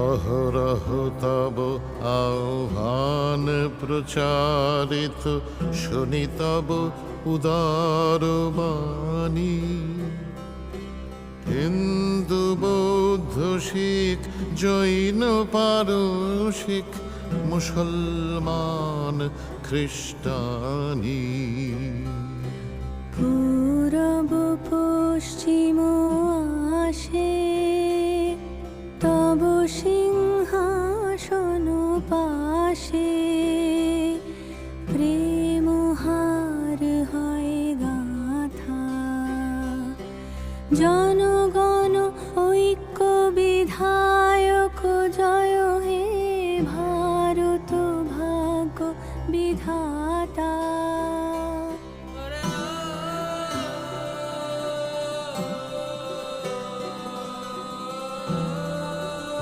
অহরহ তব আহ্বান প্রচারিত, শুনি তব উদার বাণী। হিন্দু বৌদ্ধ শিখ জৈন পারসিক, মুসলমান খ্রিস্টানি। পূরব পশ্চিম আসে তব সিংহাসন পাশে,